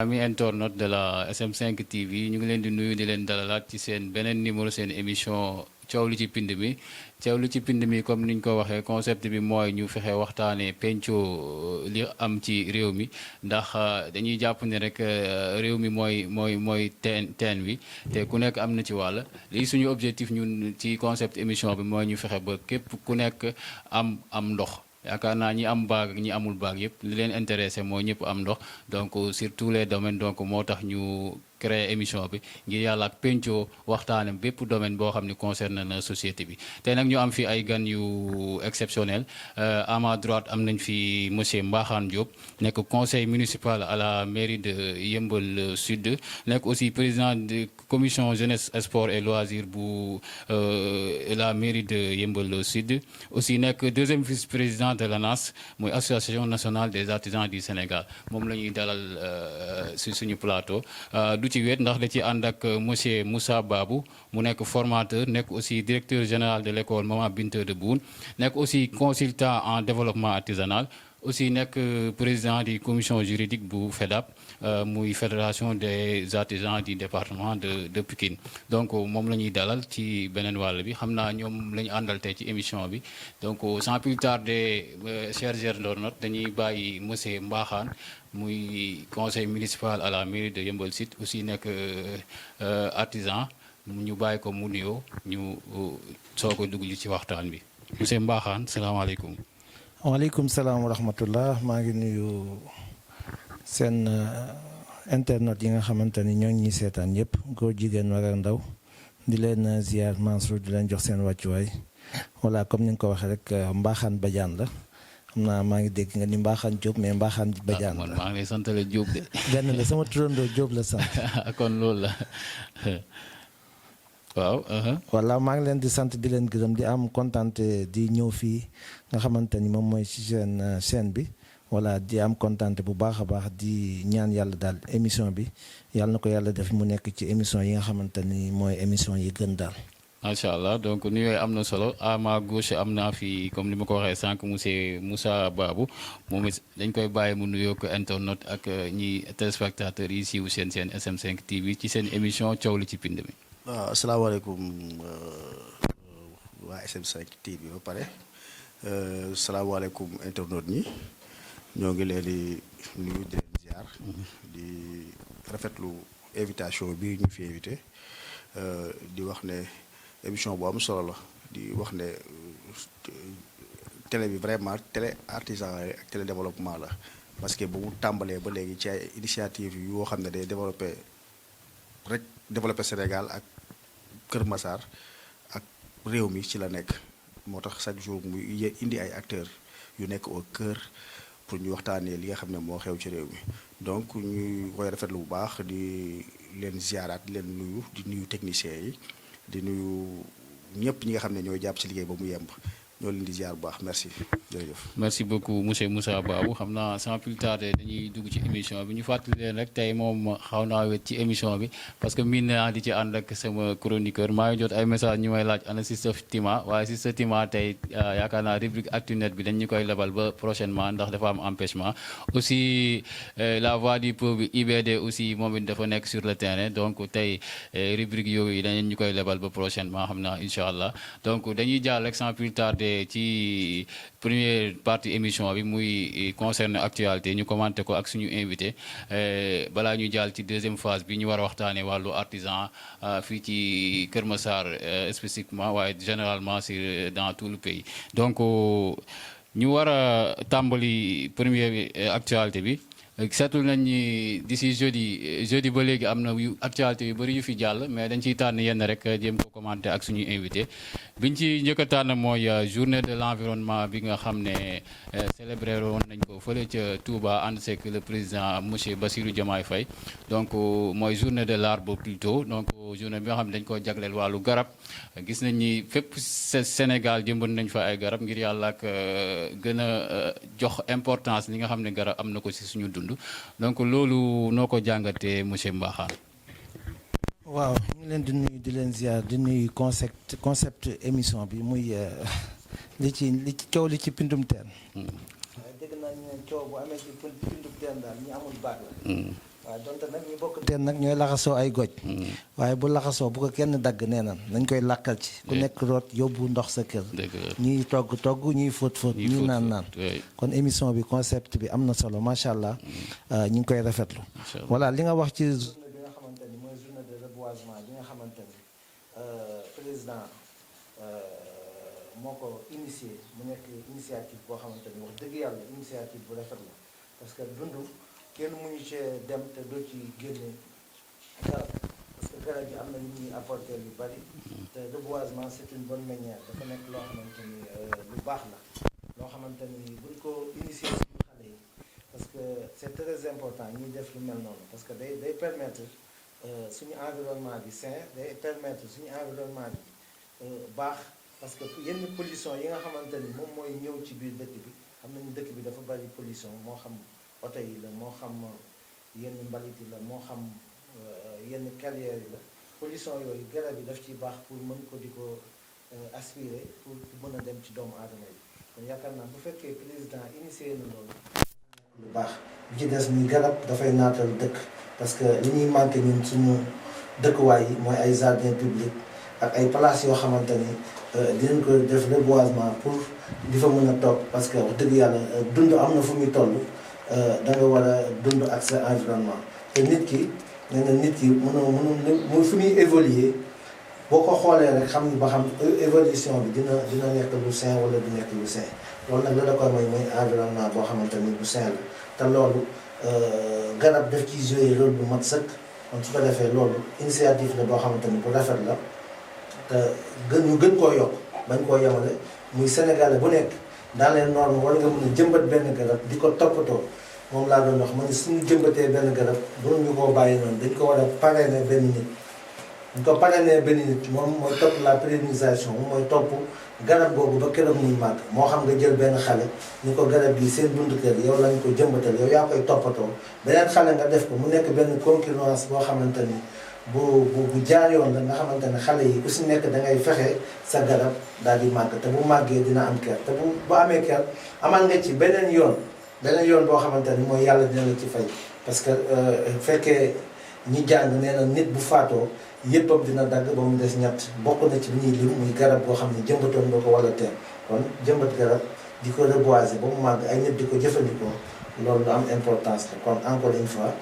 ami internaute de la SM5 TV ñu ngi leen di nuyu di leen dalalaat ci seen beneen numéro seen émission coow li ci pind mi coow li ci pind mi comme niñ ko waxee concept bi mooy ñu fexe waxtaanee pencoo li am ci réew mi ndax dañuy jàpp ne rek réew mi mooy teen wi te ku nekk am na ci wàll lii suñu objectif ñun ci concept émission bi mooy ñu fexe ba képp ku nekk am ndox. yaakaar naa ñi am baag ak ñi amul baag yëpp li leen intéressé mooy ñëpp am ndox donc sur tous les domaines donc moo tax ñu créer émission bi ngir yàlla ak pencoo waxtaanam bépp domaine boo xam ne concerne na société bi tey nag ñu am fi ay gan yu exceptionnel à ma droite am nañ fi monsieur Mbakhane Diop nekk conseil municipal à la mairie de Yeumbeul Sud nekk aussi président de commission jeunesse sport et loisirs bu la mairie de Yeumbeul Sud aussi nekk deuxième vice-président de l'ANAS mooy association nationale des artisans du Sénégal moom la ñuy dalal si suñu plateau ci wet ndax da ci ànd ak monsieur Moussa Babou mu nekk formateur nekk aussi directeur général de l'école Maman Binta de Boune nekk aussi consultant en développement artisanal aussi nekk président du commission juridique bu FEDAP muy fédération des artisans du département de Pikine donc moom la ñuy dalal ci beneen wàll bi xam naa ñoom la ñu àndal tey ci émission bi donc sans plus tarder chers internautes dañuy bàyyi monsieur Mbakhane muy conseil municipal à la mairie de Yeumbeul Sud aussi nekk artisan ñu bàyyi ko mu nuyoo ñu soo ko dugg ci waxtaan bi monsieur Mbakhane salaamaaleykum. waaleykum salaam wa rahmatullah maa ngi nuyu seen internet yi nga xamante ni ñoo ngi ñuy seetaan yëpp góor jigéen mag ak ndaw di leen ziar Mansour di leen jox seen wàccuwaay voilà comme ni nga ko waxee rek Mbakhane Badiane la xam naa maa ngi dégg nga ni Mbakhane Diop mais Mbakhane Badiane la maa ngi lay santale Diop de. benn la sama turandoo Diop la sant. kon loolu la waaw. voilà maa ngi leen di sant di leen gërëm di am kontante di ñëw fii nga xamante ni moom mooy ci seen chaîne bi voilà di am kontante bu baax a baax di ñaan yàlla daal émission bi yàlla na ko yàlla def mu nekk ci émission yi nga xamante ni mooy émission yi gën daal. macha allah donc nuyooyu am na solo à ma gauche am naa fi comme ni ma ko waxee sànq monsieur Moussa Babou moom it dañ koy bàyyi mu nuyoo ko internet ak ñi téléspectateurs yi siiw seen SM5 TV ci seen émission coow li ci pind mi. waaw asalaamaaleykum waa SM5 TV ba pare asalaamaaleykum internet ñi ñoo ngi leen di nuyu di leen ziar di rafetlu invitation bi ñu fi invité di wax ne émission bu am solo la di wax ne télé bi vraiment télé artisan ak télé développement la parce que bu mu tàmbalee ba léegi ci ay initiative yoo xam ne day développé Sénégal ak Kër Massar ak réew mi ci la nekk moo tax chaque jour muy indi ay acteurs yu nekk au cœur pour ñu waxtaanee li nga xam ne moo xew ci réew mi donc ñuy koy rafetlu bu baax di leen ziaraat di leen nuyu di nuyu techniciens yi di nuyu ñëpp ñi nga xam ne ñooy jàpp ci liggéey ba mu yemb ñoo leen di ziar bu baax merci jërëjëf. merci beaucoup monsieur Moussa Babou xam naa sans plus tarder dañuy dugg ci émission bi ñu fàttali leen rek tey moom xaw naa wet ci émission bi parce que miin naa di ci ànd ak sama chroniqueur maa ngi jot ay message ñu may laaj ana Sister Tima waaye Sister Tima tey yaakaar naa rubrique Actunet bi dañ ñu koy lebal ba prochainement ndax dafa am empêchement aussi la voix du peuple IBD aussi moom it dafa nekk sur le terrain donc tey rubrique yooyu dañ ñu koy lebal ba prochainement xam naa incha allah donc dañuy jàll rek sans plus tarder ci première partie émission bi muy concerne actualité ñu commenté ko ak suñu invité balaa ñu jàll ci deuxième phase bi ñu war a waxtaanee wàllu artisan fii ci Kër Massar spécifiquement waaye généralement c'est dans tout le pays donc ñu war a tàmbali première actualité bi seetlu nañ ni d'ici jeudi ba léegi am na yu actualité yu bëri yu fi jàll mais dañ ciy tànn yenn rek jéem ko commenter ak suñuy invité biñ ci njëkk a tànn mooy journée de l'environnement bi nga xam ne célébré woon nañ ko fële ca Touba ànd seeg le président monsieur Bassirou Diomaye Faye donc mooy journée de l'arbre plutôt donc journée bi nga xam ne dañ ko jagleel wàllu garab gis nañ ni fépp Sénégal jëmbat nañ fa ay garab ngir yàlla ak gën a jox importance li nga xam ne garab am na ko ci suñu dund donc loolu noo ko jàngatee monsieur Mbakhane. waaw ñu ngi leen di nuyu di leen ziar di nuyu concept émission bi muy li ci coow li ci pindum teen. dégg naa ñu ne coow bu amee ci pindum teen daal ñi amul baag la. waaw donte nag ñu bokk teen nag ñooy laxasoo ay goj. waaye bu laxasoo bu ko kenn dagg nee na nañ koy làkkal ci. ku nekk root yóbbu ndox sa kër. ñiy togg ñiy fóot ñiy naan. kon émission bi concept bi am na solo macha allah ñu ngi koy rafetlu. voilà li nga wax ci journée bi nga xamante ni mooy journée de reboisement bi nga xamante ni président moo ko initié mu nekk initiative boo xamante ni wax dëgg yàlla initiative bu rafet la parce que dund. kenn mënu cee dem te doo ci génne garab parce que garab yi am na lu ñuy apporter yu bari te reboisement c'est une bonne manière dafa nekk loo xamante ni lu baax la loo xamante ni buñ ko initier suñu xale yi parce que c'est très important ñuy def lu mel noonu parce que day permettre suñu environnement bi sain day permettre suñu environnement bi baax parce que yenn pollution yi nga xamante ni moom mooy ñëw ci biir dëkk bi xam nañu dëkk bi dafa bari pollution moo xam oto yi la moo xam yenn mbalit yi la moo xam yenn carrières yi la pollution yooyu garab yi daf ciy baax pour mën ko di ko aspirer pour mën a dem ci doomu aadama yi kon yaakaar naa bu fekkee président initié na loolu lu baax bi ci des ni garab dafay naatal dëkk parce que li ñuy manqué ñun suñu dëkkuwaay yi mooy ay jardin public ak ay places yoo xamante ni dinañ ko def reboisement pour di fa mën a toog parce que wax dëgg yàlla dund am na fu muy toll da nga war a dund ak sa environnement te nit ki nee na nit ki mënu fu muy évoluer boo ko xoolee rek xam ni ba xam évolution bi dina nekk lu sain wala du nekk lu sain loolu nag la koy mooy environnement boo xamante ni bu sain la te loolu garab daf ciy jouer rôle bu mat sëkk kon su ko defee loolu initiative la boo xamante ni bu rafet la te ñu gën koo yokk bañ koo yemale muy Sénégalais bu nekk dans les normes war nga mën a jëmbat benn garab di ko toppatoo moom laa doon wax ma ne suñu jëmbatee benn garab doon ñu koo bàyyi noonu dañ ko war a parrainer benn nit ñu ko parrainer benn nit moom mooy topp la pérennisation moom mooy topp garab boobu ba keroog muy màgg moo xam nga jël benn xale ni ko garab bi seen buntu kër yow lañ ko jëmbatal yow yaa koy toppatoo beneen xale nga def ko mu nekk benn concurrence boo xamante ni bu jaar yoon la nga xamante ne xale yi ku si nekk da ngay fexe sa garab daal di màgg te bu màggee dina am ker te bu amee ker amal nga ci beneen yoon boo xamante ni mooy yàlla dina la ci fay parce que fekkee ñi jàng nee na nit bu faatoo yëppam dina dagg ba mu des ñett bokk na ci bi ñuy lim muy garab boo xam ne jëmbatoon nga ko wala teen kon jëmbat garab di ko reboiser ba mu màgg ay nit di ko jëfandikoo loolu lu am importance la kon encore une fois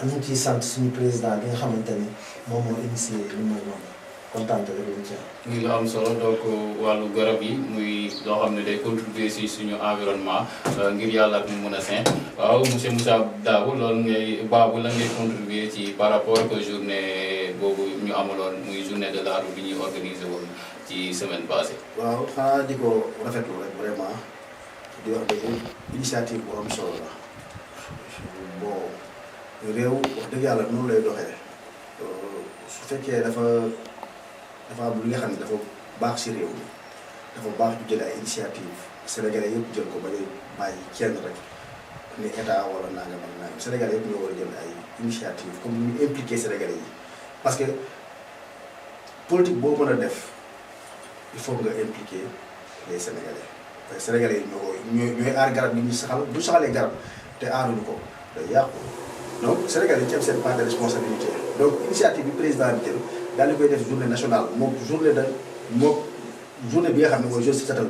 ñu ngi ciy sant suñu président bi nga xamante ni moom moo initié lu mel noonu kontaan rek lañ ci am. muy lu am solo donc wàllu garab yi muy loo xam ne day contribuer si suñu environnement ngir yàlla ak mu mën a sain waaw monsieur Moussa Dabo loolu Babou lan ngay contribuer ci par rapport ak journée boobu ñu amaloon muy journée de l'arbre bi ñuy organiser woon ci semaine passée. waaw xanaa di ko rafetlu rek vraiment di wax ne initiative bu am solo la bon réew wax dëgg yàlla noonu lay doxee su fekkee dafa am li nga xam ne dafa baax si réew mi dafa baax ñu jël ay initiative Sénégalais yëpp jël ko ba ñu bàyyi kenn rek ni état wala nangam ak nangam Sénégalais yëpp ñoo war a jël ay initiative comme ñu impliqué Sénégalais yi parce que politique boo mën a def il faut nga impliquer les Sénégalais parce que Sénégalais yi ñooy aar garab gi ñu saxal bu saxalee garab te aaruñu ko day yàqu donc Sénégalais yi ci am seen part de responsabilité donc initiative bi président bi jël daal di koy def journée nationale moom journée bi nga xam ne mooy journée setal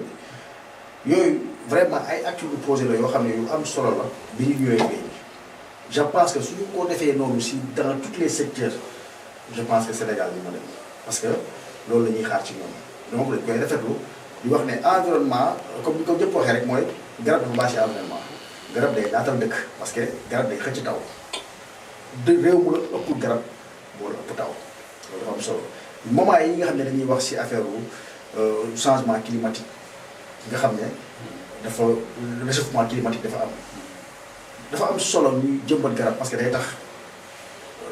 bi yooyu vraiment ay actes yu projet la yoo xam ne yu am solo la bi ñu ñëwee léegi je pense que suñu ko defee noonu si dans tous les secteurs je pense que Sénégal bi ma dem parce que loolu la ñuy xaar ci ñoom donc dañ koy rafetlu di wax ne environnement comme ni ko ñëpp waxee rek mooy garab dafa baax ci environnement garab day naatal dëkk parce que garab day xëcc taw réew mu la ëpp garab moo la ëpp taw loolu dafa am solo moment yi nga xam ne dañuy wax ci affaire changement climatique nga xam ne dafa réchauffement climatique dafa am solo ñuy jëmbat garab parce que day tax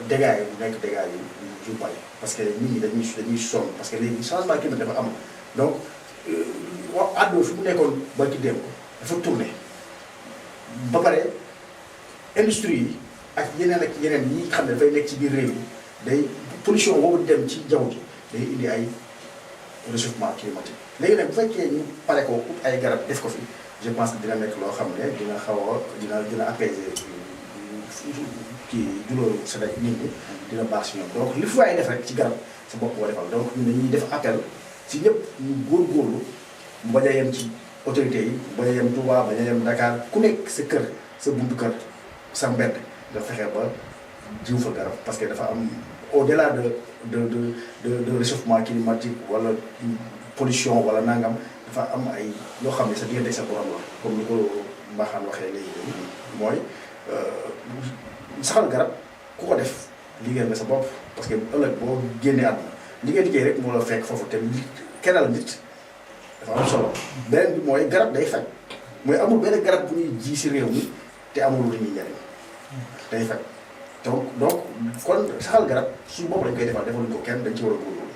dégâts yi nekk dégâts yu bari parce que nit ñi dañuy sonn parce que léegi changement climatique dafa am donc àdduna fi mu nekkoon ba ci démb dafa tourné ba pare industrie yi ak yeneen ñi xam ne dafay nekk ci biir réew yi day pollution boobu dem ci jaww ji day indi ay réchauffement climatique léegi nag bu fekkee ñu pare ko ut ay garab def ko fi je pense que dina nekk loo xam ne dina xaw a dina apaiser kii juróom Sénégal nit ñi dina baax si ñoom donc li fi waay def rek ci garab sa bopp boo defal donc ñun dañuy def appel si ñëpp ñu góorgóorlu mu bañ a yem ci autorités yi bañ a yem Touba bañ a yem Dakar ku nekk sa kër sa buntu kër sa mbedd nga fexe ba jiw fa garab parce que dafa am au-delà de réchauffement climatique wala pollution wala nangam dafa am ay yoo xam ne sa diggante sa borom la comme ni ko Mbaxaan waxee léegi mooy saxal garab ku ko def liggéey nga sa bopp parce que ëllëg boo génnee àdduna liggéey liggéey rek moo la fekk foofu te kenal nit dafa am solo beneen bi mooy garab day faj mooy amul benn garab bu ñuy ji si réew mi te amul lu ñuy njariñ day faj donc kon saxal garab suñu bopp dañ koy defaluñ ko kenn dañ ci war a góorgóorlu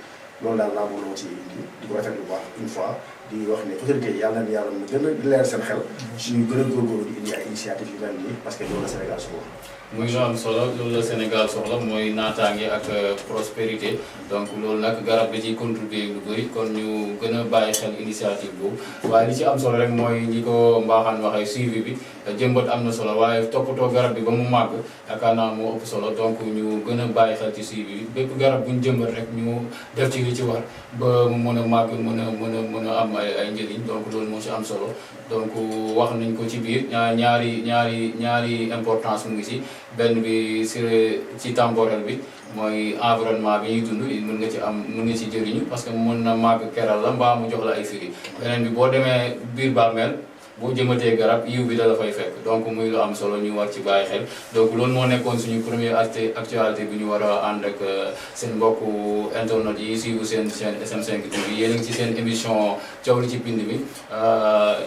loolu daal laa bëggoon ci indi di ko rafetlu bu baax une fois di wax ne autorité yi yàlla na yàlla mu gën a leer seen xel suñu gën a góorgóorlu di indi ay initiative yu mel nii parce que loolu la Sénégal soxla. muy lu am solo loolu la Sénégal soxla mooy naataange ak prospérité donc loolu nag garab da ciy contribuer lu bëri kon ñu gën a bàyyi xel initiative boobu waaye li ci am solo rek mooy ñi ko Mbaxaan waxee suivi bi jëmbat am na solo waaye toppatoo garab bi ba mu màgg yaakaar naa moo ëpp solo donc ñu gën a bàyyi xel ci suivi bi bépp garab bu ñu jëmbat rek ñu def ci li ci war ba mu mën a màgg mën a am ay njëriñ donc loolu moo ci am solo donc wax nañ ko ci biir ñaari importance mu ngi ci benn bi ci temporel bi mooy environnement bi ñuy dund mën nga ci jëriñu parce que mën na màgg keral la mbaa mu jox la ay firi beneen bi boo demee biir bàmmeel boo jëmatee garab yiw bi da la fay fekk donc muy lu am solo ñu war ci bàyyi xel donc loolu moo nekkoon suñu première actualité bi ñu war a ànd ak seen mbokku internet yi suivre seen chaîne SM5 TV yéen a ngi ci seen émission coow li ci pind bi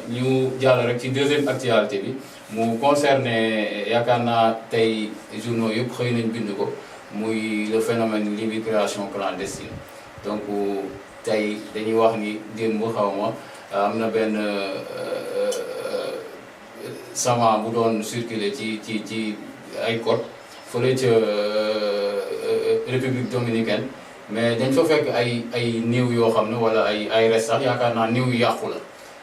ñu jàll rek ci deuxième actualité bi mu concerné yaakaar naa tey journaux yëpp xëy nañ bind ko muy le phénomène l'immigration clandestine donc tey dañuy wax ni démb xaw ma am na benn sama bu doon circuler ci ay côte fële ca République dominicaine mais dañ fa fekk ay néew yoo xam ne wala ay res sax yaakaar naa néew yu yàqu la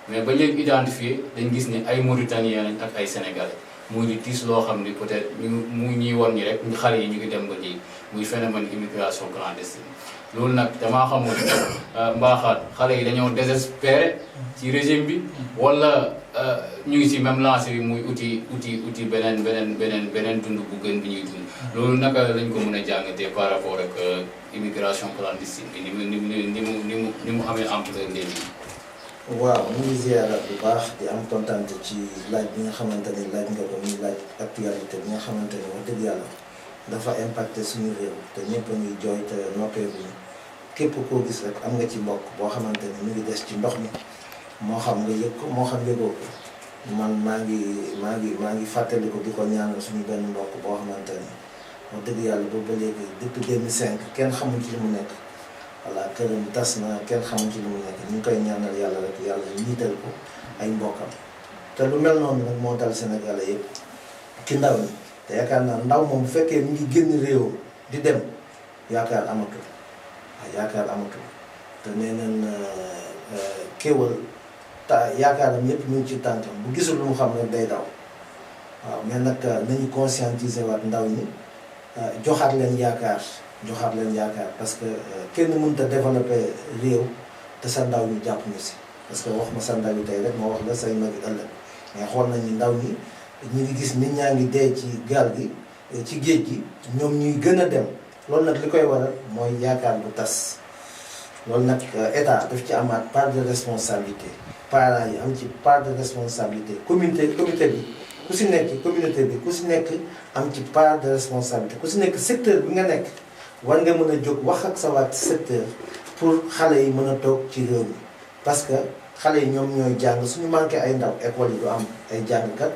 mais ba leen identifié dañ gis ni ay Mauritaniens lañ ak ay Sénégalais muy di tiis loo xam ni peut-être mu ñuy won ñi rek xale yi ñu ngi dem ba léegi muy phénomène immigration clandestine loolu nag damaa xamul Mbaxaan xale yi dañoo désespéré ci régime bi wala ñu ngi ci même lancé bi muy uti beneen dund bu gën bi ñuy dund loolu naka lañ ko mën a jàngatee par rapport ak immigration clandestine bi ni mu amee ampleur léegi. waaw mu ngi ziyaara bu baax di am kontaan ci laaj bi nga xamante ni laaj nga ko muy laaj actualité bi nga xamante ni wax dëgg yàlla dafa impacté suñu réew te ñëpp a ngi jooy te noppeeku ñu képp koo gis rek am nga ci mbokk boo xamante ni mu ngi des ci ndox mi moo xam nga yëg ko moo xam yëgoo ko man maa ngi fàttali ko di ko ñaanal suñu benn mbokk boo xamante ni wax dëgg yàlla boobu ba léegi depuis 2005 kenn xamul ci li mu nekk. voilà këram tas na kenn xamul ci lu mu nekk ñu ngi koy ñaanal yàlla rek yàlla ñiital ko ay mbokkam te lu mel noonu nag moo dal Sénégalais yëpp ci ndaw ñi te yaakaar naa ndaw moom bu fekkee mi ngi génn réew di dem yaakaar amatul te nee nañ kéwal yaakaaram yëpp ñu ngi ci tànkam bu gisul lu mu xam ne day daw waaw mais nag nañu conscientiser waat ndaw ñi joxaat leen yaakaar parce que kenn mënut a développer réew te sa ndaw ñu jàpp ñu si parce que wax ma sa ndaw yi tey rek moo wax la say magi ëllëg mais xool nañu ndaw ñi ñu ngi gis nit ñaa ngi dee ci gaal gi ci géej gi ñoom ñuy gën a dem loolu nag li koy waral mooy yaakaar bu tas loolu nag état daf ci amaat part de responsabilité parents yi am ci part de responsabilité communauté bi ku si nekk communauté bi ku si nekk am ci part de responsabilité ku si nekk secteur bi nga nekk war nga mën a jóg wax ak sa waat secteur pour xale yi mën a toog ci réew mi parce que xale yi ñoom ñooy jàng suñu manqué ay ndaw école yi du am ay jàngkat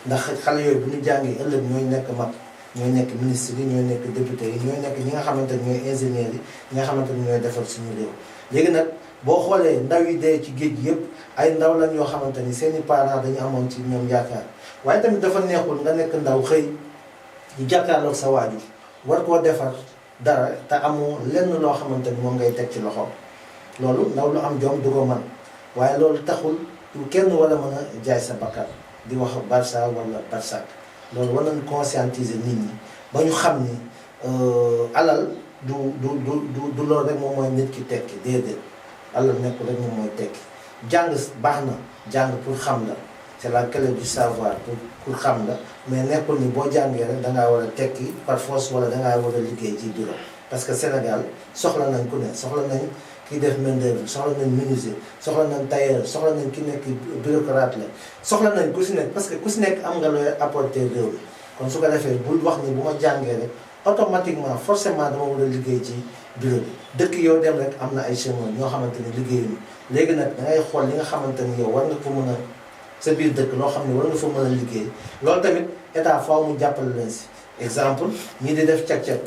ndax xale yooyu bu ñu jàngee ëllëg ñooy nekk mag ñooy nekk ministre yi ñooy nekk député yi ñooy nekk ñi nga xamante ni ñooy ingénieurs yi ñi nga xamante ni ñooy defar suñu réew léegi nag boo xoolee ndaw yi dee ci géej gi yëpp ay ndaw lañ yoo xamante ni seeni parents dañu amoon ci ñoom yaakaar waaye tamit dafa neexul nga nekk ndaw xëy ñu jàkkaarloog sa waajur war koo defar dara te amoo lenn loo xamante ni moom ngay teg ci loxoom loolu ndaw lu am jom du ko man waaye loolu taxul kenn war a mën a jaay sa bakkan di wax Barça wala Barsak loolu war nañu conscientiser nit ñi ba ñu xam ni alal du loolu rek moom mooy nit ki tekki déedéet alal nekk rek moom mooy tekki jàng baax na jàng pour xam la c'est la clé du savoir pour xam la mais nekkul ni boo jàngee rek dangaa war a tekki par force wala dangaa war a liggéey ci bureau parce que Sénégal soxla nañ ku ne soxla nañ ki def main d'œuvre soxla nañ menuisier soxla nañ tailleur soxla nañ ki nekk bureaucrate la soxla nañ ku si nekk parce que ku si nekk am nga looy apporter réew mi kon su ko defee bul wax ni bu ma jàngee rek automatiquement forcément dama war a liggéey ci bureau bi dëkk yow dem rek am na ay chemins ñoo xamante ni liggéeyuñu léegi nag da ngay xool li nga xamante ni yow war nga ko mën a sa biir dëkk loo xam ne war nga fa mën a liggéey loolu tamit état faaw mu jàppale leen si exemple ñii di def cag-cag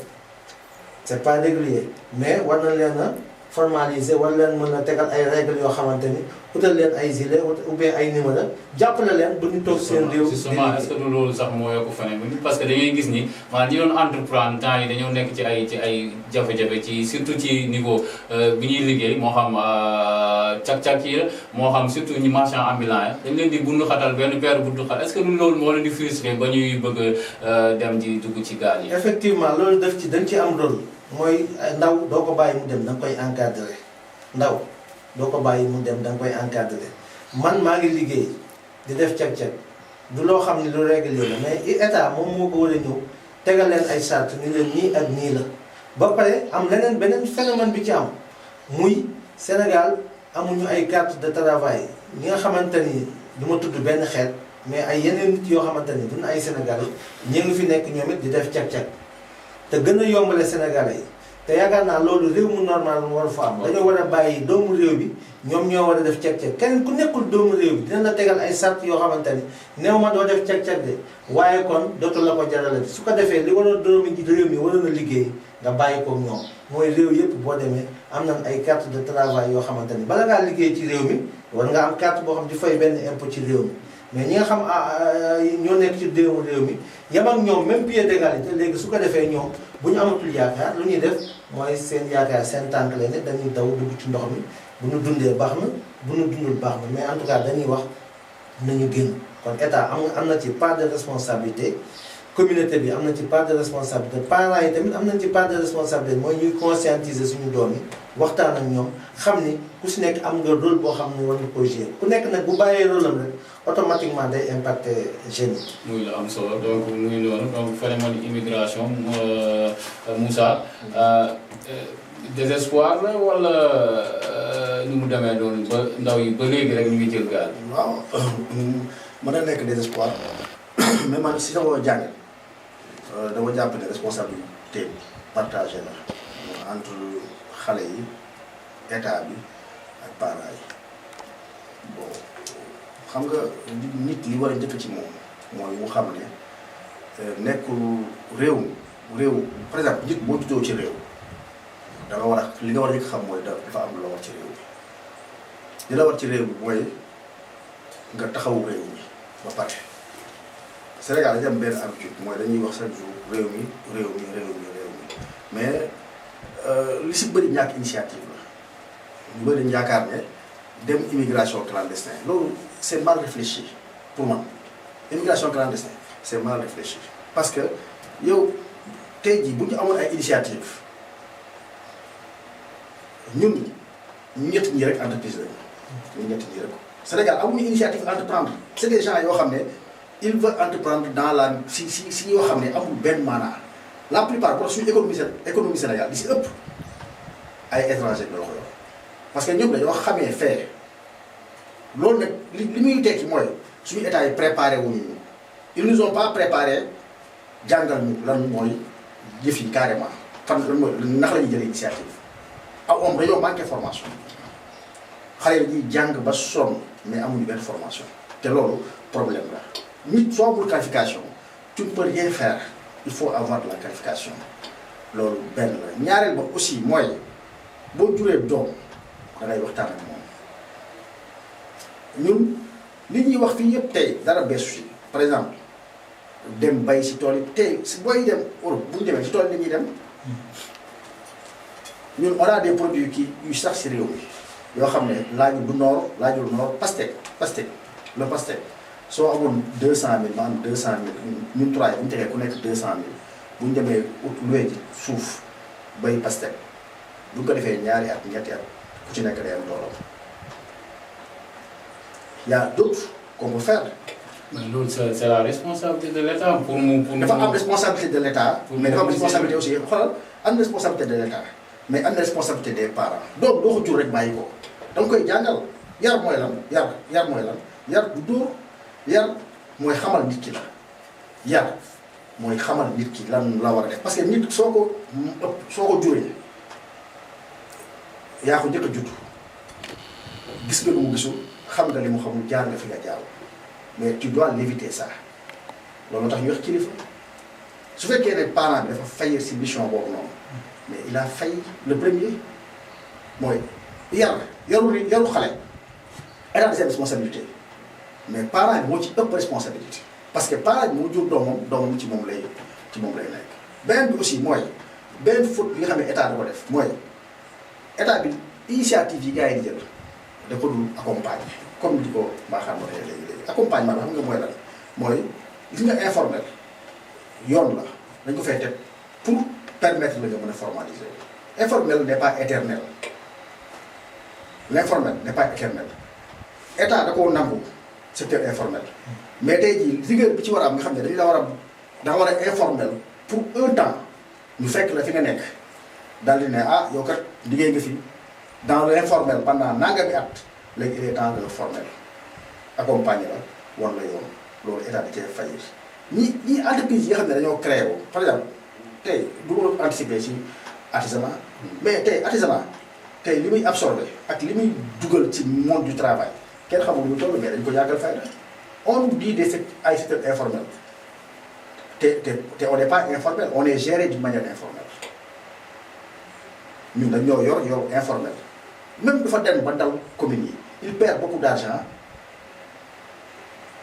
c'est pas régulier mais war na leen a formaliser war leen mën a tegal ay règles yoo xamante ni utal leen ay gilet ou bien ay numéro jàppale leen bu ñu toog seen réew. justement est-ce que du loolu sax moo yokk feneen parce que da ngay gis ni maanaam ñi doon entreprendre temps yi dañoo nekk ci ay jafe-jafe ci surtout ci niveau bi ñuy liggéey moo xam cag-cag yi la moo xam surtout ñi marchand ambulant yi dañ leen di bundu xatal benn paire bundu xatal est-ce que du loolu moo leen di frustré ba ñuy bëgg dem di dugg ci gaal yi. effectivement loolu def ci dañ ci am rôle mooy ndaw doo ko bàyyi mu dem da nga koy encadrer ndaw. doo ko bàyyi mu dem da nga koy encadrer man maa ngi liggéey di def cag-cag du loo xam ne lu régulier la mais état moom moo ko war a ñëw tegal leen ay charte ni leen nii ak nii la ba pare am beneen phénomène bi ci am muy Sénégal amuñu ay carte de travail ñi nga xamante ni du ma tudd benn xeet mais ay yeneen nit yoo xamante ni duñ ay Sénégalais ñu ngi fi nekk ñoom it di def cag-cag te gën a yombale Sénégalais yi te yaakaar naa loolu réew mu normal mu war fa am dañoo war a bàyyi doomu réew bi ñoom ñoo war a def cag-cag kenn ku nekkul doomu réew bi dina la tegal ay sart yoo xamante ni néew ma doo def cag-cag de waaye kon dootu la ko jarale su ko defee li waroon doomu réew mi waroon a liggéey nga bàyyi ko ñoom mooy réew yëpp boo demee am nañ ay carte de travail yoo xamante ni bala ngaa liggéey ci réew mi war nga am carte boo xam di fay benn impôt ci réew mi mais ñi nga xam ñoo nekk ci doomu réew mi yem ak ñoom même pied d'égalité léegi su ko defee ñoom bu ñu amatul yaakaar lu ñuy def mooy seen yaakaar seen tànk la ne dañuy daw dugg ci ndox mi bu ñu dundee baax na bu ñu dundul baax na mais en tout cas dañuy wax nañu génn kon état am na ci part de responsabilité communauté bi am na ci part de responsabilité parents yi tamit am nañ ci part de responsabilité mooy ñuy conscientiser suñu doom yi waxtaan ak ñoom xam ni ku si nekk am nga rôle boo xam ne war nga ko jouer ku nekk nag bu bàyyee rôle am rek automatiquement day impacter jeunes yi. muy la am solo donc muy noonu donc phénomène immigration Moussa désespoir la wala nu mu demee noonu ba ndaw yi ba léegi rek ñu ngi jël gaal. waaw mën na nekk désespoir mais man si sama jàng dama jàpp ne responsabilité partagée la entre xale yi état bi ak parents yi bon xam nga nit li war a njëkk ci moom mooy mu xam ne nekkul réew par exemple nit boo juddoo ci réew da nga war a li nga war a njëkk xam mooy dafa am lu la war ci réew bi li la war ci réew bi mooy nga taxawu réew mi ba pare Sénégal dañu am benn habitude mooy dañuy wax chaque jour réew mi mais li si bëri ñàkk initiative la ñu bëri dañu yaakaar ne dem immigration clandestine loolu c'est mal réfléchi pour man immigration clandestine c'est mal réfléchi parce que yow tey jii bu ñu amoon ay initiative ñun ñett ñi rek entreprise lañu ñun ñett ñi rek Sénégal amuñu initiative entreprendre c'est des gens yoo xam ne il veut entreprendre dans la si yoo xam ne amul benn maanaa la plupart pour suñu économie Sénégal li si ëpp ay étrangers ñoo ko yor parce que ñoom dañoo xamee fee loolu nag li muy tekki mooy suñu état yi préparé wuñu ils nous ont pas préparé jàngal ñu lan mooy jëf yi carrément fan lan mooy ndax la ñuy jëlee initiative am dañoo manqué formation xale yi ñuy jàng ba sonn mais amuñu benn formation te loolu problème la nit soo amul qualification tu ne peux rien faire il faut avoir de la qualification loolu benn la ñaareel ba aussi mooy boo juree doom da ngay waxtaan ak moom ñun li ñuy wax fii yëpp tey dara beesu si par exemple dem bay si tool yi tey si booy dem Europe bu ñu demee si tool yi la ñuy dem ñun on a des produits yu sax si réew mi yoo xam ne laajul du noor laajul noor pastèque le pastèque soo amoon 200000 ma am 200000 ñun 3 yi bu ñu tegee ku nekk 200000 bu ñu demee luwee ji suuf bay pastèque bu ñu ko defee ñaari at ñetti at ku ci nekk day am toolam. y a d'autres qu'on peut faire. mais loolu c'est la responsabilité de l'État pour mu. dafa am responsabilité de l'État. mais dafa am responsabilité aussi xoolal am na responsabilité de l'État mais am na responsabilité des parents. donc doo ko jur rek bàyyi ko da nga koy jàngal yar mooy lan yar mooy lan yar du dóor yar mooy xamal nit ki la yar mooy xamal nit ki lan la war a def parce que nit soo ko juree yaa ko njëkk a judd gis nga lu mu gisul xam nga li mu xamul jaar nga fi nga jaar mais tu dois l'éviter ça loolu tax ñu wax kilifa su fekkee ne parent bi dafa faillir si mission boobu noonu mais il a failli le premier mooy yaru xale état de ses responsabilités mais parent bi moo ci ëpp responsabilité parce que parent bi moo jur doomam ci moom lay nekk. beneen bi aussi mooy benn faute bi nga xam ne état da ko def mooy état bi initiative yi gars yi di jël da ko dul accompagner comme di ko mbaaxaan waxee léegi accompagnement bi xam nga mooy lan mooy gis nga informel yoon la dañ ko fay teg pour permettre la nga mën a formaliser. Informel n'est pas éternel l'informel n'est pas éternel état da koo nangu secteur informel mais tey jii rigueur bi ci war a am nga xam ne dañu la war a informel pour un temps ñu fekk la fi nga nekk daal di ne ah yow kat liggéey nga fi dans l'informel pendant nangami at léegi il est temps de le formel accompagner la wan la yoon loolu état da cee faillir ñi entreprise yi nga xam ne dañoo créé wu par exemple tey du ma anticiper ci artisanat mais tey artisanat tey li muy absorbé ak li muy dugal ci monde du travail kenn xamul lu toll mais dañ ko yàggal fayda on nous dit ay secteurs informels te on n'est pas informel on est géré d'une manière informelle ñun dañoo yor informel même dafa dem ba dal communes yi il perd beaucoup d'argent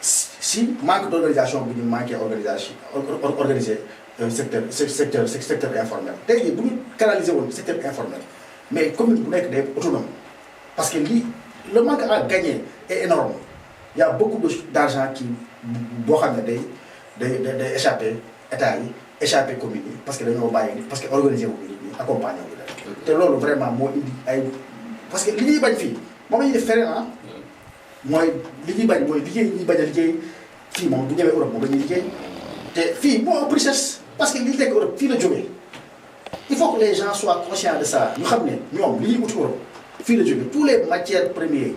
si manque d'organisation bi ñu manqué organiser secteur informel tey jii bu ñu canaliser woon secteur informel mais commune bu nekk day autonome parce que le manque à gagner est énorme il y a beaucoup d'argent qui boo xam ne day échapper état yi échapper communes yi parce que dañoo bàyyi parce que organiser wu nit ñi accompagner wu leen te loolu vraiment moo indi ay parce que li ñuy bañ fii moom la ñuy def feneen mooy li ñuy bañ mooy liggéey ñuy bañ a liggéey fii moom bu ñëwee Europe moom la ñuy liggéey te fii moo ëpp richesse parce que li nekk Europe fii la jógee il faut que les gens soient conscients de ça ñu xam ne ñoom li ñuy uti Europe fii la jógee tous les matières premières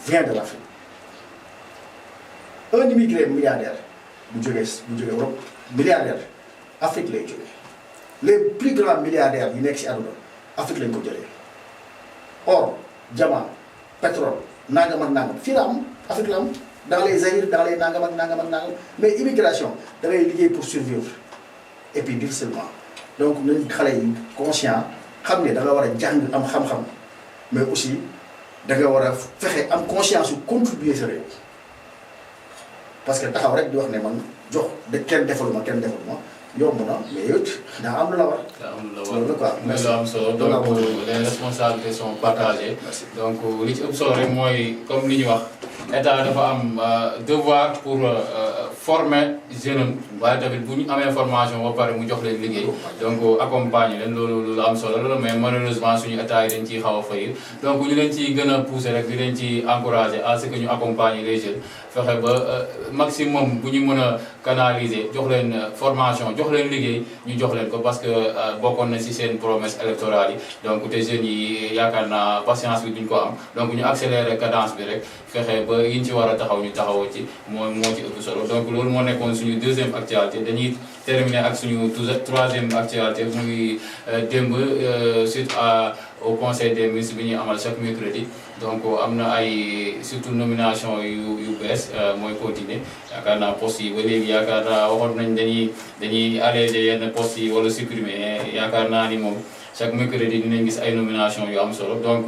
viennent de l'Afrique un immigré milliardaire bu jógee Europe milliardaire Afrique lay jógee les plus grands milliardaires yi nekk ci àdduna Afrique lañ ko jëlee or diamant pétrole nangam ak nangam fii la am Afrique la am dans les Zaïre dans les nangam ak nangam mais immigration da ngay liggéey pour survivre et puis difficilement donc nañ xale yi conscient xam ne da nga war a jàng am xam-xam mais aussi da nga war a fexe am conscience su contribuer sa réew parce que taxaw rek di wax ne man jox de kenn defaluma yomb na mais yow daa am lu la war. loolu la quoi muy lu am solo donc les responsabilités sont partagées. donc li ci ëpp solo rek mooy comme li ñu wax état dafa am devoir pour former jeune waaye tamit bu ñu amee formation ba pare mu jox leen liggéey donc accompagner leen loolu lu am solo la mais malheureusement suñu état yi dañ ciy xaw a fayir donc ñu leen ciy gën a pousser rek di leen ci encourager à ce que ñu accompagner les jeunes fexe ba maximum bu ñu mën a canaliser jox leen formation jox leen liggéey ñu jox leen ko parce que bokkoon na ci seen promesse électorale yi donc te jeunes yi yaakaar naa patience bi duñ ko am donc ñu accélérer cadence bi rek fexe ba yiñ ci war a taxaw ñu taxawoo ci moo ci ëpp solo donc loolu moo nekkoon suñu deuxième actualité dañuy terminer ak suñu troisième actualité muy démb suite au conseil des ministres bi ñuy amal chaque mercredi donc am na ay surtout nomination yu bees mooy continuer yaakaar naa postes yi ba léegi yaakaar naa waxoon nañ dañuy alléger yenn postes yi wala supprimer yaakaar naa ni moom chaque mercredi dinañ gis ay nomination yu am solo donc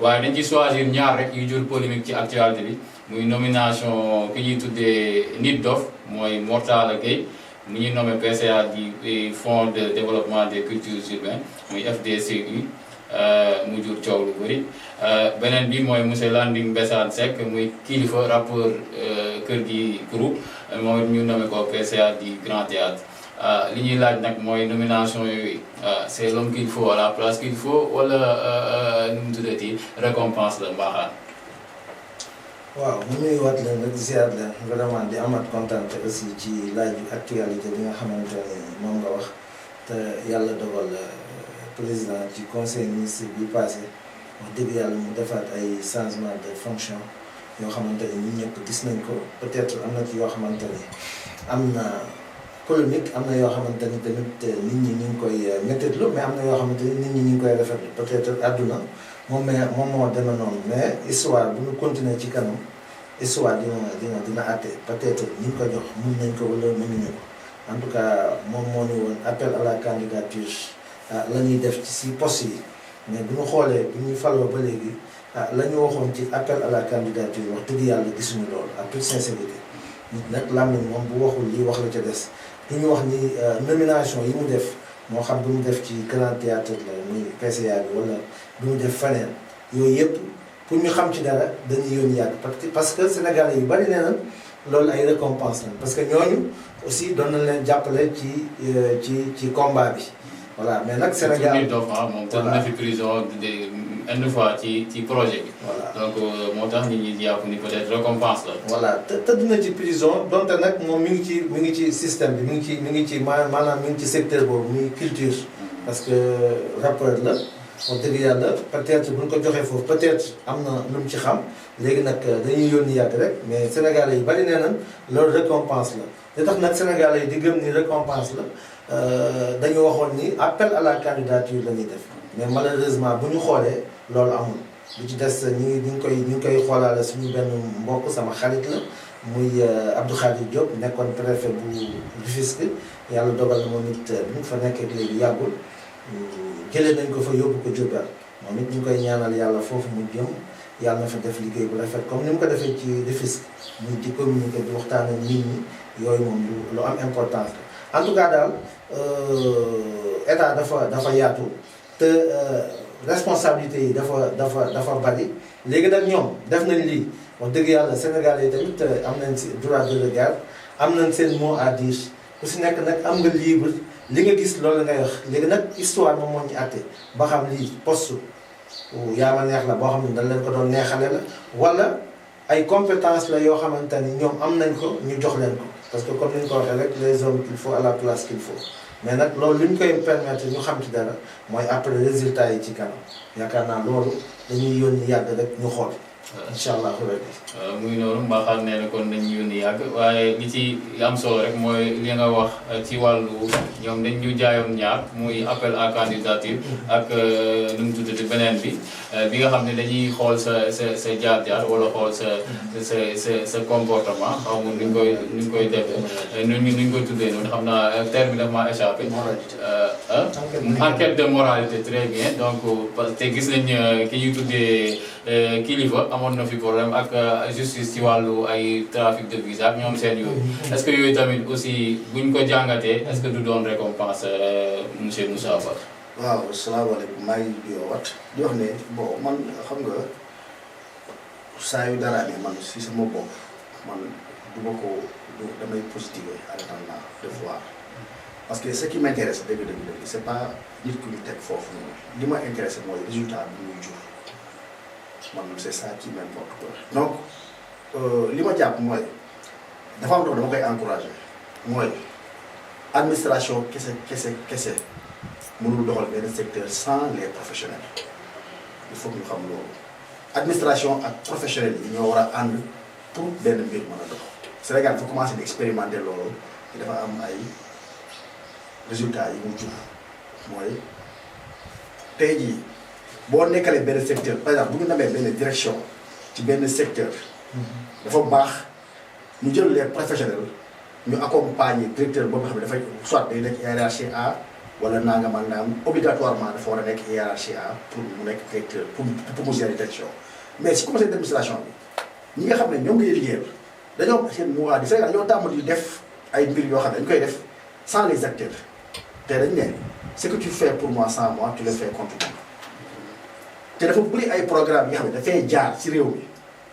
waaye dañ ci choisir ñaar rek yu jur polémique ci actualité bi muy nomination ki ñuy tuddee nit dof mooy Mortala Gueye mu ñuy nommé PCA du Fonds de développement des cultures urbaines muy FDCU mu jur coow lu bëri beneen bi mooy monsieur Landing Mbessane Seck muy kilifa rappeur Kër gi groupe moom it ñu nommé ko PCA du Grand Théâtre li ñuy laaj nag mooy nomination yooyu c'est l'homme qu'il faut à la place qu'il faut wala nu mu tuddati récompense la mbaaxaan. waaw mu nuyuwaat leen rek ziar leen vraiment di amaat kontaan aussi ci laaj actualité bi nga xamante ne moom nga wax te yàlla dogal président ci conseil ministre bi passé wax dëgg yàlla mu defaat ay changement de fonction yoo xamante ne ñun ñëpp gis nañ ko peut-être am na ci yoo xamante ne am na polémique am na yoo xamante ni tamit nit ñi ñu ngi koy méttitlu mais am na yoo xamante ni nit ñi ñu ngi koy rafetlu peut-être àdduna moom moo demee noonu mais histoire bu ñu continuer ci kanam histoire dina àtte peut-être ñu ngi ko jox mun nañ ko wala mënuñu ko en tout cas moom moo ni woon appel à la candidature la ñuy def ci si poste yi mais bu ñu xoolee bu ñuy faloo ba léegi la ñu waxoon ci appel à la candidature wax dëgg yàlla gisuñu loolu en toute sincérité nit nag làmmiñ moom bu waxul lii wax la ca des du ñu wax ni nomination yi mu def moo xam du mu def ci grand théâtre la muy PCA bi wala du mu def faneen yooyu yëpp pour ñu xam ci dara dañuy yónni yàgg parce que sénégalais yu bari nee na loolu ay récompense la parce que ñooñu aussi doon nañ leen jàppale ci combat bi voilà mais nag Sénégal moom tëdd na fi prison une fois ci projet bi. voilà donc moo tax nit ñi jàpp ni peut-être récompense la. voilà tëdd na ci prison donte nag moom mi ngi ci système bi mi ngi ci maanaam mi ngi ci secteur boobu muy culture. parce que rappeur la wax dëgg yàlla peut-être bu ñu ko joxee foofu peut-être am na lu mu ci xam léegi nag dañuy yónni yàgg rek mais sénégalais yi bari nee nañ loolu récompense la li tax nag sénégalais yi di gëm ni récompense la dañu waxoon ni appel à la candidature la ñuy def mais malheureusement bu ñu xoolee loolu amul lu ci des ñu ngi koy xoolaale suñu benn mbokk sama xarit la muy Abdou Khadir Diop nekkoon préfet bu Rufisque yàlla dogal na moom it bi mu fa nekkee léegi yàggul jëlee nañ ko fa yóbbu ko Diourbel moom it ñu ngi koy ñaanal yàlla foofu mu jëm yàlla na fa def liggéey bu rafet comme ni mu ko defee ci Rufisque muy di communiquer di waxtaan ak nit ñi yooyu moom lu am importance la en tout cas daal état dafa yaatu te responsabilité yi dafa bari léegi nag ñoom def nañ lii wax dëgg yàlla Sénégal yi tamit am nañ si droit de regard am nañ seen mot à dire ku si nekk nag am nga libre li nga gis loolu ngay wax léegi nag histoire moom moo ñu àtte ba xam lii poste yaa ma neex la boo xam ne dañ leen ko doon neexale la wala ay compétence la yoo xamante ni ñoom am nañ ko ñu jox leen ko parce que comme ni ñu ko waxee rek les hommes qu'il faut à la place qu'il faut mais nag loolu li ñu koy permettre ñu xam ci dara mooy après résultat yi ci kanam yaakaar naa loolu dañuy yónni yàgg rek ñu xool incha allah muy noonu mbaaxal nee na kon dañu yónni yàgg waaye li ci am solo rek mooy li nga wax ci wàllu ñoom dañ ñu jaayoon ñaar muy appel à candidature ak nu mu tuddati beneen bi nga xam ne dañuy xool sa jaar-jaar wala xool sa comportement xaw ma nuñ koy defee nuñ koy tuddee noonu xam naa terme bi dafa maa échappé enquête de moralité très bien donc parce que gis nañ ki ñuy tuddee kilifa amoon na fi problème ak justice ci wàllu ay trafic de visa ak ñoom seen yooyu est-ce que yooyu tamit aussi buñ ko jàngatee est-ce que du doon récompense monsieur Moussa Ba. waaw salaamaaleykum maa ngi nuyuwaat di wax ne bon man xam nga saa yu dara amee man si sama bopp man du ma ko damay positiver en attendant de voir parce que ce qui m'intéresse dëgg c'est pas nit ku ñu teg foofu noonu li ma intéressé mooy résultat bi muy jur. man c'est ça qui m'importe donc li ma jàpp mooy dafa am dama koy encourager mooy administration kese mënul doxal benn secteur sans les professionnels il faut que ñu xam loolu administration ak professionnels yi ñoo war a ànd pour benn mbir mën a dox Sénégal dafa commencé di expérimenter loolu te dafa am ay résultats yi mu jur mooy tey jii boo nekkalee benn secteur par exemple bu ñu namee benn direction ci benn secteur dafa baax ñu jël les professionnels ñu accompagner directeur boobu xam ne dafay soit day nekk hiérarchie A wala nangam ak nangam obligatoirement dafa war a nekk hiérarchie A pour mu nekk directeur pour mu gérer direction mais si conseil d'administration bi ñi nga xam ne ñoom ngay liggéeyal dañoo seen mois di Sénégal dañoo tàmm di def ay mbir yoo xam ne dañu koy def sans les acteurs te dañ ne ce que tu fais pour moi sans moi tu le fais contre moi te dafa bëri ay programme yi nga xam ne dafay jaar ci réew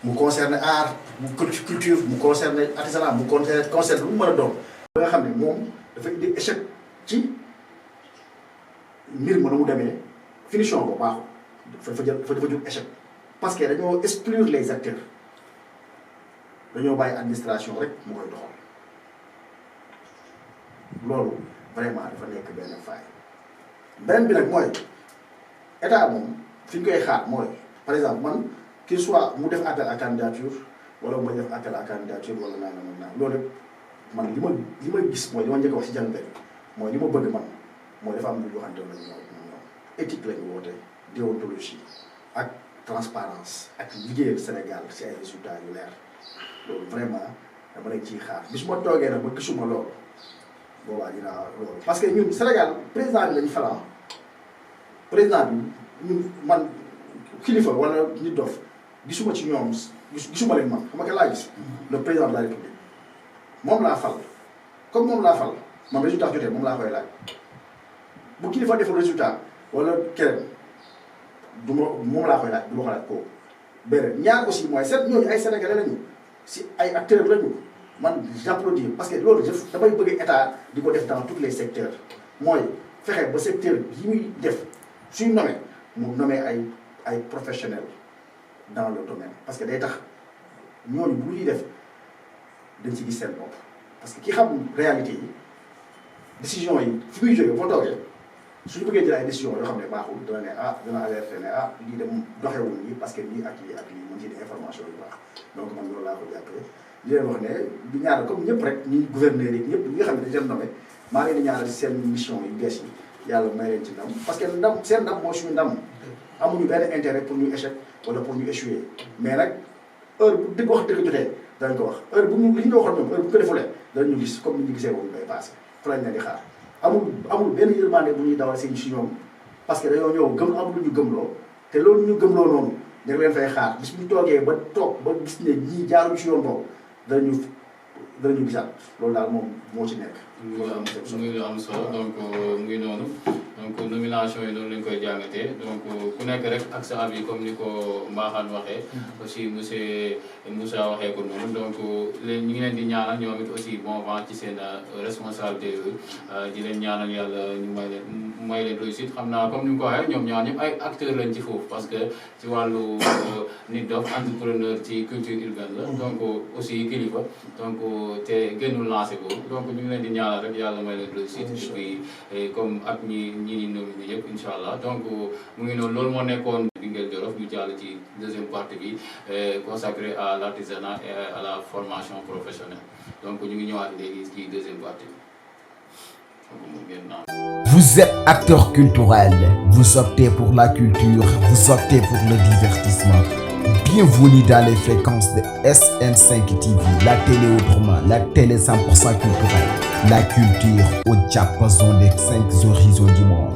mi mu concerne art mu culture mu concerne artisanat mu concerne lu mu mën a doon ba nga xam ne moom dafa indi échec ci mbir ma na mu demee finition ba baaxul dafa jur échec parce que dañoo exclure les acteurs dañoo bàyyi administration rek mu koy doxal loolu vraiment dafa nekk benn faay beneen bi nag mooy état moom fi ñu koy xaar mooy par exemple man qu'il soit mu def appel à candidature wala mu def appel à candidature wala naa loolu man li ma gis mooy li ma njëkk a wax si jàngat mooy li ma bëgg man mooy dafa am lu ñu waxante ne ñoom éthique la ñu woote déontologie ak transparence ak liggéeyal Sénégal si ay résultats yu leer loolu vraiment dama leen ciy xaar bis ma toogee nag ba gisuma loolu boobaa dinaa loolu parce que ñun Sénégal président bi lañu falan président bi ñun man kilifa wala nit dof gisuma ci ñoom gisuma leen man xam nga laa gis le président de la République moom laa fal comme moom laa fal man résultat jotee moom laa koy laaj bu kilifa deful résultat wala keneen du ma moom laa koy laaj du ma ko laaj kooku beneen ñaar aussi mooy seet ñooñu ay sénégalais lañu si ay acteurs lañu man j'applaudis parce que loolu damay bëgg état di ko def dans tous les secteurs mooy fexe ba secteur yi muy def suy nommé mu nommé ay professionnels dans le domaine parce que day tax ñooñu bu ñuy def dañ ci gis seen bopp parce que ki xam réalité yi décision yi fi muy jógee boo toogee suñu bëggee jël ay décision yoo xam ne baaxul dana ne dana alerté ne lii dem doxewul nii parce que lii ak lii mën ci di information yu baax donc man loolu laa ko jàppee di leen wax ne di ñaanal comme ñëpp rek ñi gouverneur yi ñëpp ñi nga xam ne dañ leen nommé maa ngi leen di ñaanal seen mission yu bees yi yàlla may leen ci ndam parce que ndam seen ndam mooy suñu ndam amuñu benn intérêt pour ñu échec wala pour ñu échouer mais nag heure bu dëgg wax dëgg jotee dañ ko wax heure bu ñu li ñu waxoon ñoom heure bu ko defulee dañ ñu gis comme ni ñu gisee woon bay passé fa lañ leen di xaar amul benn yërmande bu ñuy dawal seen si ñoom parce que dañoo ñëw gëm am lu ñu gëmloo te loolu ñu gëmloo noonu da nga leen fay xaar bis bu ñu toogee ba toog ba gis ne ñii jaaruñu si yoon boobu danañu gisaat loolu daal moom moo ci nekk. muy lu am solo donc muy noonu donc nomination yi noonu lañ koy jàngatee donc ku nekk rek ak sa avis comme ni ko Mbaxane waxee. aussi monsieur Moussa waxee ko noonu donc ñu ngi leen di ñaanal ñoom it aussi bon vent ci seen responsabilité yooyu di leen ñaanal yàlla ñu may leen réussite xam naa comme ni mu ko waxee ñoom ñaar ñëpp ay acteurs lañ ci foofu parce que ci wàllu nit dof entrepreneur ci culture urbaine la donc aussi kilifa donc te génnul lancé ko donc ñu ngi leen di ñaanal rek yàlla may leen réussite et puis comme ak ñi nominé yëpp incha allah donc mu ngi noonu loolu moo nekkoon Linguère Jolof ñu jàll ci deuxième partie bi consacrée à l'artisanat et à la formation professionnelle donc ñu ngi ñëwaat léegi ci deuxième partie bi. Vous êtes acteur culturel, vous optez pour la culture, vous optez pour le divertissement. Bienvenue dans les fréquences de SN5 TV, la télé autrement, la télé 100% culturelle, la culture au diapason des 5 horizons du monde.